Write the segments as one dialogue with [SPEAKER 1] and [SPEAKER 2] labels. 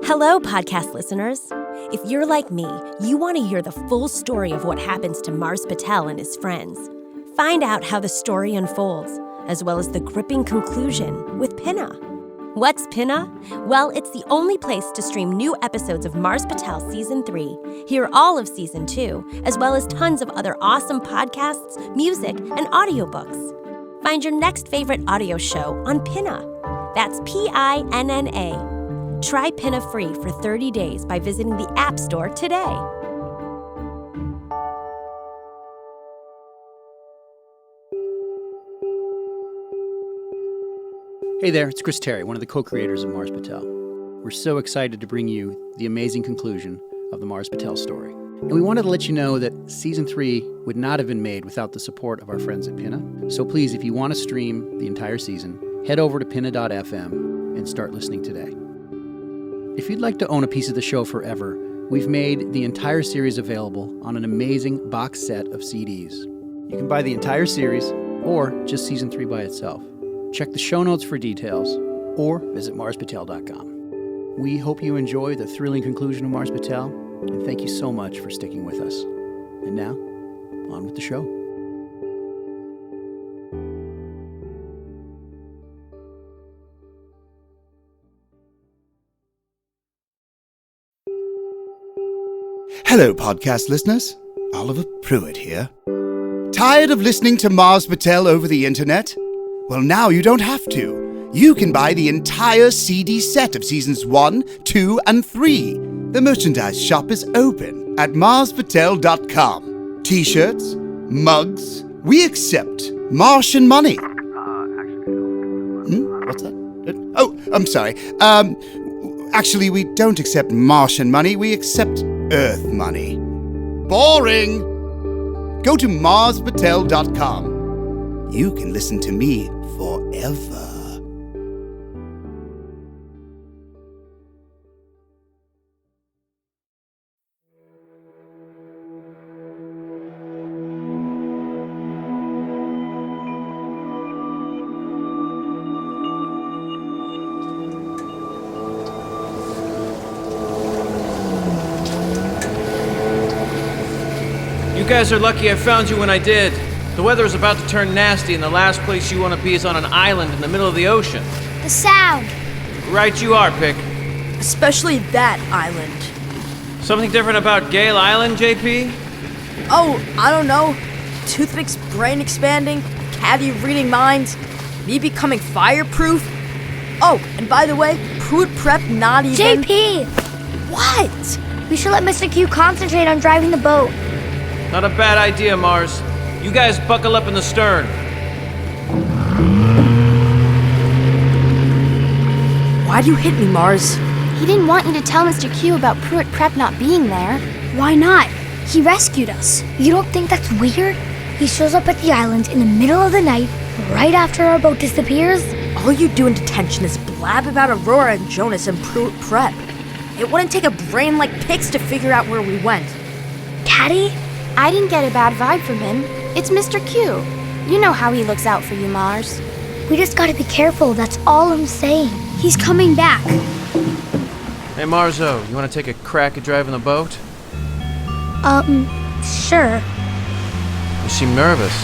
[SPEAKER 1] Hello, podcast listeners. If you're like me, you want to hear the full story of what happens to Mars Patel and his friends. Find out how the story unfolds, as well as the gripping conclusion with Pinna. What's Pinna? Well, it's the only place to stream new episodes of Mars Patel Season 3, hear all of Season 2, as well as tons of other awesome podcasts, music, and audiobooks. Find your next favorite audio show on Pinna. That's Pinna. Try Pinna free for 30 days by visiting the App Store today.
[SPEAKER 2] Hey there, it's Chris Terry, one of the co-creators of Mars Patel. We're so excited to bring you the amazing conclusion of the Mars Patel story. And we wanted to let you know that Season 3 would not have been made without the support of our friends at Pinna. So please, if you want to stream the entire season, head over to pinna.fm and start listening today. If you'd like to own a piece of the show forever, we've made the entire series available on an amazing box set of CDs. You can buy the entire series or just Season 3 by itself. Check the show notes for details or visit marspatel.com. We hope you enjoy the thrilling conclusion of Mars Patel, and thank you so much for sticking with us. And now, on with the show.
[SPEAKER 3] Hello, podcast listeners. Oliver Pruitt here. Tired of listening to Mars Patel over the internet? Well, now you don't have to. You can buy the entire CD set of Seasons 1, 2, and 3. The merchandise shop is open at marspatel.com. T-shirts, mugs, we accept Martian money. What's that? Oh, I'm sorry. Actually, we don't accept Martian money, we accept Earth money. Boring! Go to marspatel.com. You can listen to me forever.
[SPEAKER 4] You guys are lucky I found you when I did. The weather is about to turn nasty, and the last place you want to be is on an island in the middle of the ocean.
[SPEAKER 5] The sound.
[SPEAKER 4] Right you are, Pick.
[SPEAKER 6] Especially that island.
[SPEAKER 4] Something different about Gale Island, JP?
[SPEAKER 6] Oh, I don't know. Toothpick's brain expanding, Caddy reading minds, me becoming fireproof. Oh, and by the way, Pruitt Prep not even...
[SPEAKER 5] JP!
[SPEAKER 6] What?
[SPEAKER 5] We should let Mr. Q concentrate on driving the boat.
[SPEAKER 4] Not a bad idea, Mars. You guys buckle up in the stern.
[SPEAKER 6] Why'd you hit me, Mars?
[SPEAKER 7] He didn't want you to tell Mr. Q about Pruitt Prep not being there.
[SPEAKER 5] Why not? He rescued us. You don't think that's weird? He shows up at the island in the middle of the night, right after our boat disappears.
[SPEAKER 6] All you do in detention is blab about Aurora and Jonas and Pruitt Prep. It wouldn't take a brain like Pick's to figure out where we went.
[SPEAKER 5] Caddy?
[SPEAKER 7] I didn't get a bad vibe from him. It's Mr. Q. You know how he looks out for you, Mars.
[SPEAKER 5] We just gotta be careful, that's all I'm saying. He's coming back.
[SPEAKER 4] Hey, Marzo, you want to take a crack at driving the boat?
[SPEAKER 5] Sure.
[SPEAKER 4] You seem nervous.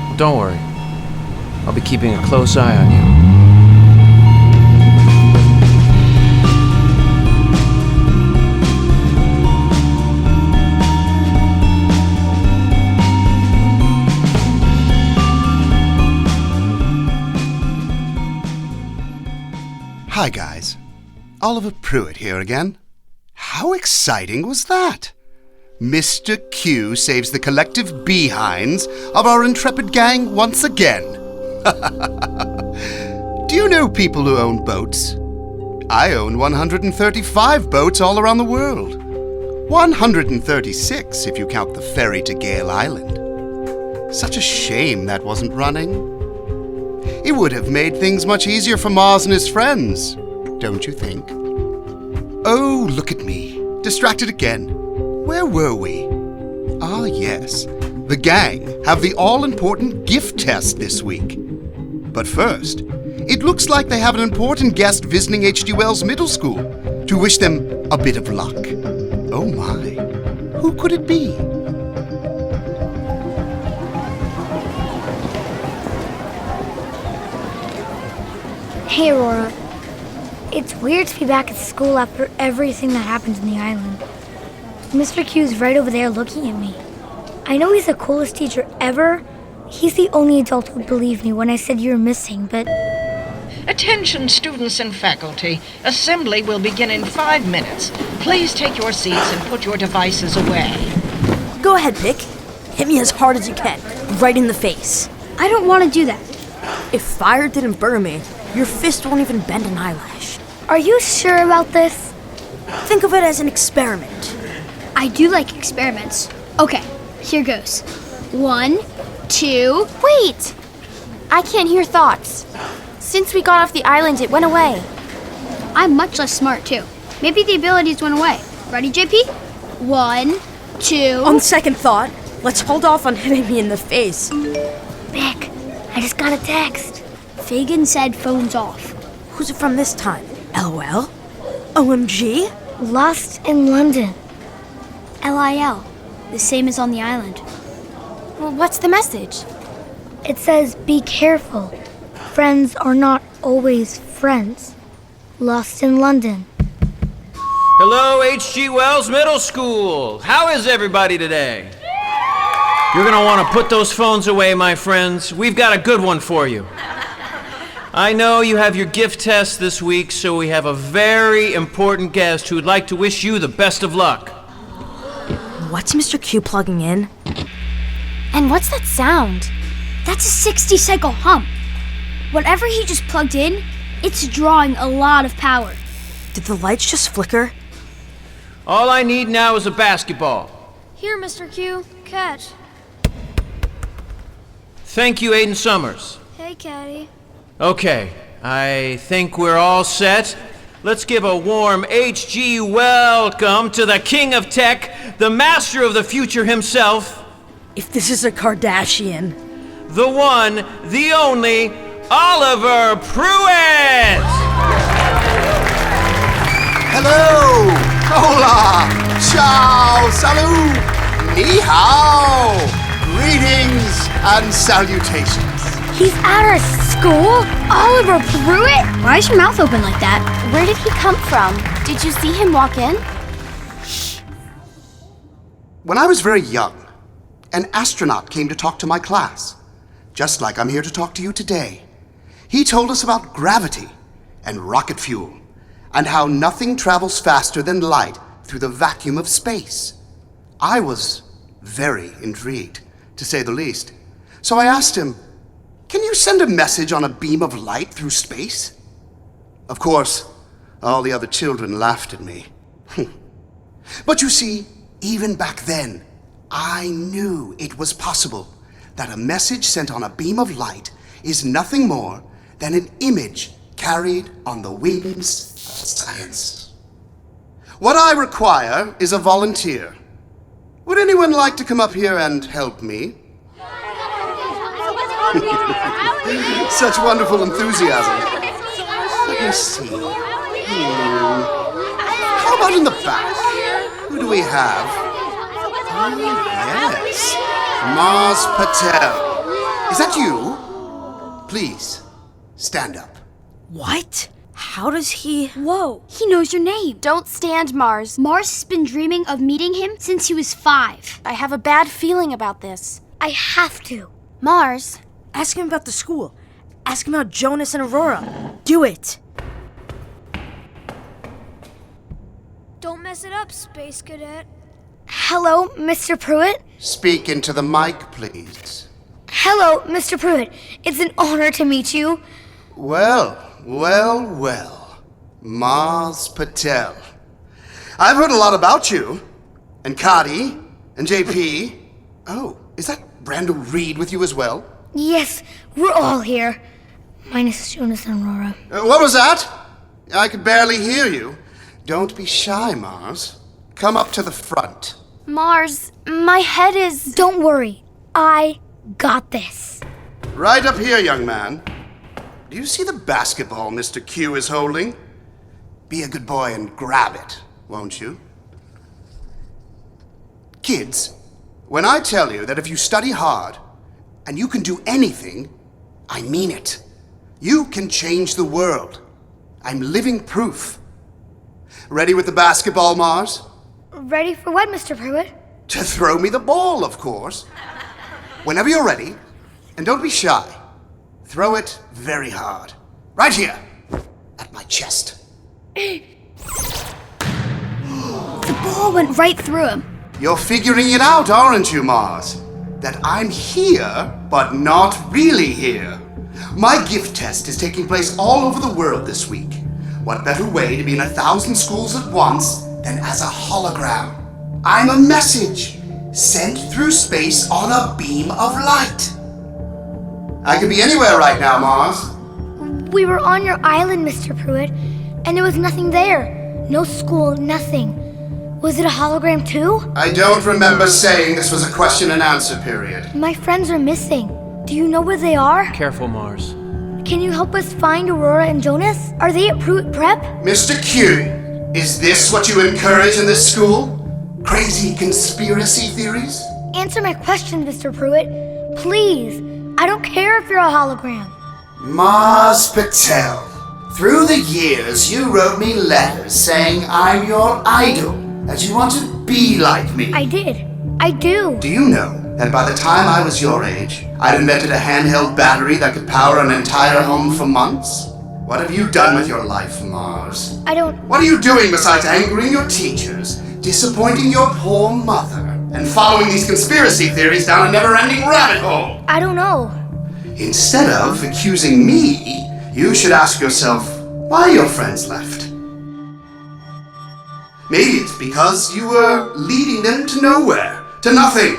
[SPEAKER 4] Well, don't worry. I'll be keeping a close eye on you.
[SPEAKER 3] Hi, guys. Oliver Pruitt here again. How exciting was that? Mr. Q saves the collective behinds of our intrepid gang once again. Do you know people who own boats? I own 135 boats all around the world. 136 if you count the ferry to Gale Island. Such a shame that wasn't running. It would have made things much easier for Mars and his friends, don't you think? Oh, look at me, distracted again. Where were we? Ah, yes. The gang have the all-important gift test this week. But first, it looks like they have an important guest visiting H.G. Wells Middle School. to wish them a bit of luck. Oh my, who could it be?
[SPEAKER 5] Hey, Aurora. It's weird to be back at school after everything that happened in the island. Mr. Q's right over there looking at me. I know he's the coolest teacher ever. He's the only adult who'd believe me when I said you were missing, but...
[SPEAKER 8] Attention, students and faculty. Assembly will begin in 5 minutes. Please take your seats and put your devices away.
[SPEAKER 6] Go ahead, Pick. Hit me as hard as you can, right in the face.
[SPEAKER 5] I don't want to do that.
[SPEAKER 6] If fire didn't burn me, your fist won't even bend an eyelash.
[SPEAKER 5] Are you sure about this?
[SPEAKER 6] Think of it as an experiment.
[SPEAKER 9] I do like experiments. Okay, here goes. 1, 2...
[SPEAKER 7] Wait! I can't hear thoughts. Since we got off the island, it went away.
[SPEAKER 9] I'm much less smart, too. Maybe the abilities went away. Ready, JP? 1, 2...
[SPEAKER 6] On second thought, let's hold off on hitting me in the face.
[SPEAKER 5] Vic, I just got a text.
[SPEAKER 9] Fagin said phone's off.
[SPEAKER 6] Who's it from this time? LOL? OMG?
[SPEAKER 5] Lost in London.
[SPEAKER 9] LIL. The same as on the island.
[SPEAKER 7] Well, what's the message?
[SPEAKER 5] It says, be careful. Friends are not always friends. Lost in London.
[SPEAKER 4] Hello, H.G. Wells Middle School. How is everybody today? You're gonna want to put those phones away, my friends. We've got a good one for you. I know you have your gift test this week, so we have a very important guest who would like to wish you the best of luck.
[SPEAKER 6] What's Mr. Q plugging in?
[SPEAKER 7] And what's that sound?
[SPEAKER 9] That's a 60-cycle hum. Whatever he just plugged in, it's drawing a lot of power.
[SPEAKER 6] Did the lights just flicker?
[SPEAKER 4] All I need now is a basketball.
[SPEAKER 9] Here, Mr. Q. Catch.
[SPEAKER 4] Thank you, Aiden Summers.
[SPEAKER 9] Hey, Caddy.
[SPEAKER 4] Okay, I think we're all set. Let's give a warm H.G. welcome to the King of Tech, the Master of the Future himself.
[SPEAKER 6] If this is a Kardashian.
[SPEAKER 4] The one, the only, Oliver Pruitt!
[SPEAKER 3] Hello! Hola! Ciao! Salut! Ni hao! Greetings and salutations.
[SPEAKER 5] He's at our school? Oliver Pruitt?
[SPEAKER 9] Why is your mouth open like that?
[SPEAKER 7] Where did he come from? Did you see him walk in?
[SPEAKER 3] When I was very young, an astronaut came to talk to my class, just like I'm here to talk to you today. He told us about gravity and rocket fuel, and how nothing travels faster than light through the vacuum of space. I was very intrigued, to say the least. So I asked him, can you send a message on a beam of light through space? Of course, all the other children laughed at me. But you see, even back then, I knew it was possible that a message sent on a beam of light is nothing more than an image carried on the wings of science. What I require is a volunteer. Would anyone like to come up here and help me? Such wonderful enthusiasm. Let me see. How about in the back? Who do we have? Oh, yes. Mars Patel. Is that you? Please, stand up.
[SPEAKER 6] What? How does he...
[SPEAKER 9] Whoa, he knows your name.
[SPEAKER 7] Don't stand, Mars.
[SPEAKER 9] Mars has been dreaming of meeting him since he was 5.
[SPEAKER 7] I have a bad feeling about this.
[SPEAKER 5] I have to.
[SPEAKER 7] Mars,
[SPEAKER 6] Ask him about the school. Ask him about Jonas and Aurora. Do it.
[SPEAKER 9] Don't mess it up, Space Cadet.
[SPEAKER 5] Hello, Mr. Pruitt?
[SPEAKER 3] Speak into the mic, please.
[SPEAKER 5] Hello, Mr. Pruitt. It's an honor to meet you.
[SPEAKER 3] Well. Mars Patel. I've heard a lot about you. And Kadi. And JP. Oh, is that Brando Reed with you as well?
[SPEAKER 5] Yes, we're all here. Minus Jonas and Aurora.
[SPEAKER 3] What was that? I could barely hear you. Don't be shy, Mars. Come up to the front.
[SPEAKER 7] Mars, my head is...
[SPEAKER 5] Don't worry. I got this.
[SPEAKER 3] Right up here, young man. Do you see the basketball Mr. Q is holding? be a good boy and grab it, won't you? Kids, when I tell you that if you study hard and you can do anything, I mean it. You can change the world. I'm living proof. Ready with the basketball, Mars?
[SPEAKER 5] Ready for what, Mr. Pruitt?
[SPEAKER 3] To throw me the ball, of course. Whenever you're ready, and don't be shy, throw it very hard. Right here, at my chest.
[SPEAKER 9] The ball went right through him.
[SPEAKER 3] You're figuring it out, aren't you, Mars? That I'm here, but not really here. My gift test is taking place all over the world this week. What better way to be in 1,000 schools at once than as a hologram? I'm a message sent through space on a beam of light. I could be anywhere right now, Mars.
[SPEAKER 5] We were on your island, Mr. Pruitt, and there was nothing there. No school, nothing. Was it a hologram too?
[SPEAKER 3] I don't remember saying this was a question and answer period.
[SPEAKER 5] My friends are missing. Do you know where they are?
[SPEAKER 4] Careful, Mars.
[SPEAKER 5] Can you help us find Aurora and Jonas? Are they at Pruitt Prep?
[SPEAKER 3] Mr. Q, is this what you encourage in this school? Crazy conspiracy theories?
[SPEAKER 5] Answer my question, Mr. Pruitt. Please. I don't care if you're a hologram.
[SPEAKER 3] Mars Patel, through the years you wrote me letters saying I'm your idol, that you want to be like me.
[SPEAKER 5] I did. I do.
[SPEAKER 3] Do you know that by the time I was your age, I'd invented a handheld battery that could power an entire home for months? What have you done with your life, Mars?
[SPEAKER 5] I don't...
[SPEAKER 3] What are you doing besides angering your teachers, disappointing your poor mother, and following these conspiracy theories down a never-ending rabbit hole?
[SPEAKER 5] I don't know.
[SPEAKER 3] Instead of accusing me, you should ask yourself why your friends left. Maybe it's because you were leading them to nowhere, to nothing.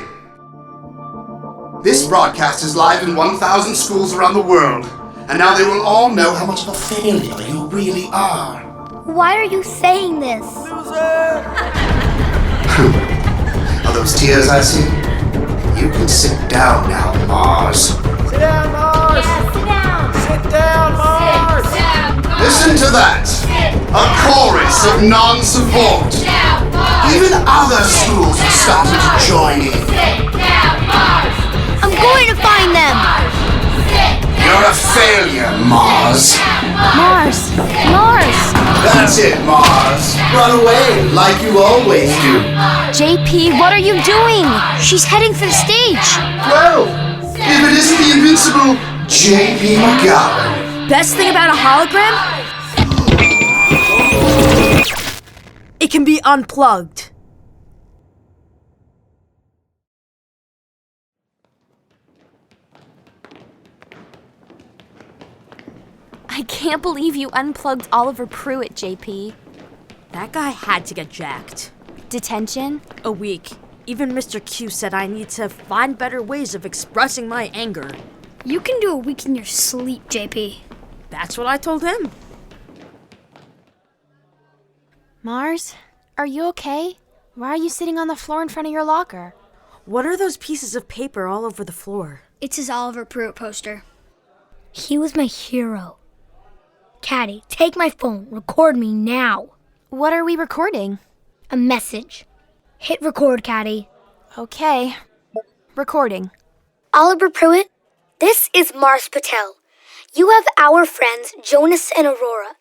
[SPEAKER 3] This broadcast is live in 1,000 schools around the world, and now they will all know how much of a failure you really are.
[SPEAKER 5] Why are you saying this?
[SPEAKER 3] Are those tears I see? You can sit down now, Mars.
[SPEAKER 4] Sit down, Mars!
[SPEAKER 9] Yeah, sit down.
[SPEAKER 4] Sit down, Mars!
[SPEAKER 9] Sit down, Mars.
[SPEAKER 3] Listen to that! A chorus of non-support.
[SPEAKER 9] Sit down, Mars.
[SPEAKER 3] Even other schools have started to join in.
[SPEAKER 9] Sit down, Mars.
[SPEAKER 5] I'm going to find them.
[SPEAKER 3] You're a failure, Mars.
[SPEAKER 5] Mars. Mars.
[SPEAKER 3] That's it, Mars. Run away like you always do.
[SPEAKER 7] JP, what are you doing?
[SPEAKER 5] She's heading for the stage.
[SPEAKER 3] Well, if it isn't the invincible J.P. McGowan.
[SPEAKER 6] Best thing about a hologram? It can be unplugged.
[SPEAKER 7] I can't believe you unplugged Oliver Pruitt, JP.
[SPEAKER 6] That guy had to get jacked.
[SPEAKER 7] Detention?
[SPEAKER 6] A week. Even Mr. Q said I need to find better ways of expressing my anger.
[SPEAKER 9] You can do a week in your sleep, JP.
[SPEAKER 6] That's what I told him.
[SPEAKER 7] Mars, are you okay? Why are you sitting on the floor in front of your locker?
[SPEAKER 6] What are those pieces of paper all over the floor?
[SPEAKER 9] It's his Oliver Pruitt poster.
[SPEAKER 5] He was my hero. Caddy, take my phone. Record me now.
[SPEAKER 7] What are we recording?
[SPEAKER 5] A message. Hit record, Caddy.
[SPEAKER 7] Okay. Recording.
[SPEAKER 5] Oliver Pruitt, this is Mars Patel. You have our friends, Jonas and Aurora.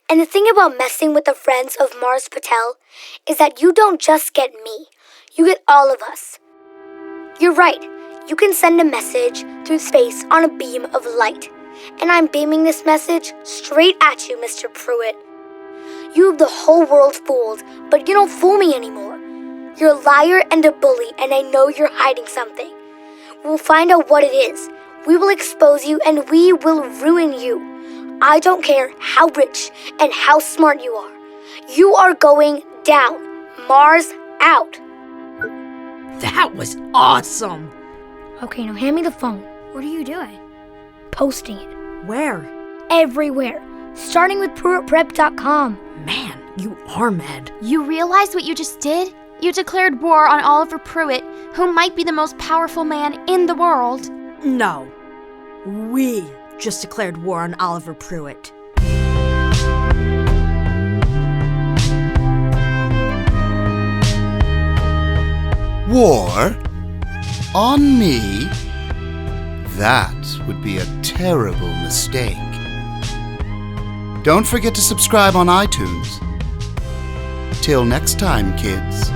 [SPEAKER 5] And the thing about messing with the friends of Mars Patel is that you don't just get me. You get all of us. You're right. You can send a message through space on a beam of light. And I'm beaming this message straight at you, Mr. Pruitt. You have the whole world fooled, but you don't fool me anymore. You're a liar and a bully, and I know you're hiding something. We'll find out what it is. We will expose you, and we will ruin you. I don't care how rich and how smart you are. You are going down. Mars out.
[SPEAKER 6] That was awesome.
[SPEAKER 5] Okay, now hand me the phone.
[SPEAKER 9] What are you doing?
[SPEAKER 5] Posting it.
[SPEAKER 6] Where?
[SPEAKER 5] Everywhere. Starting with PruittPrep.com.
[SPEAKER 6] Man, you are mad.
[SPEAKER 7] You realize what you just did? You declared war on Oliver Pruitt, who might be the most powerful man in the world.
[SPEAKER 6] No. We just declared war on Oliver Pruitt.
[SPEAKER 3] on me? That would be a terrible mistake. Don't forget to subscribe on iTunes. Till next time, kids.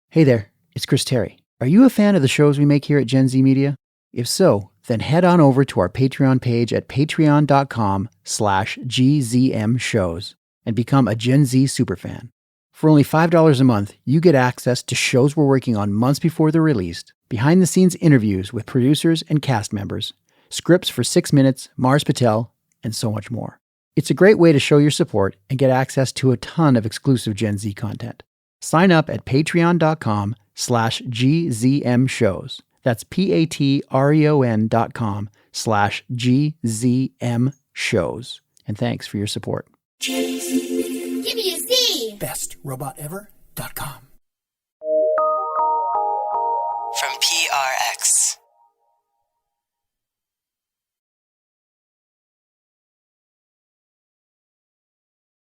[SPEAKER 2] Hey there, it's Chris Terry. Are you a fan of the shows we make here at Gen Z Media? If so, then head on over to our Patreon page at patreon.com/GZMshows and become a Gen Z superfan. For only $5 a month, you get access to shows we're working on months before they're released, behind-the-scenes interviews with producers and cast members, scripts for 6 Minutes, Mars Patel, and so much more. It's a great way to show your support and get access to a ton of exclusive Gen Z content. Sign up at patreon.com/GZMshows. That's patreon.com/GZMshows. And thanks for your support.
[SPEAKER 9] Give me a Z!
[SPEAKER 2] BestRobotEver.com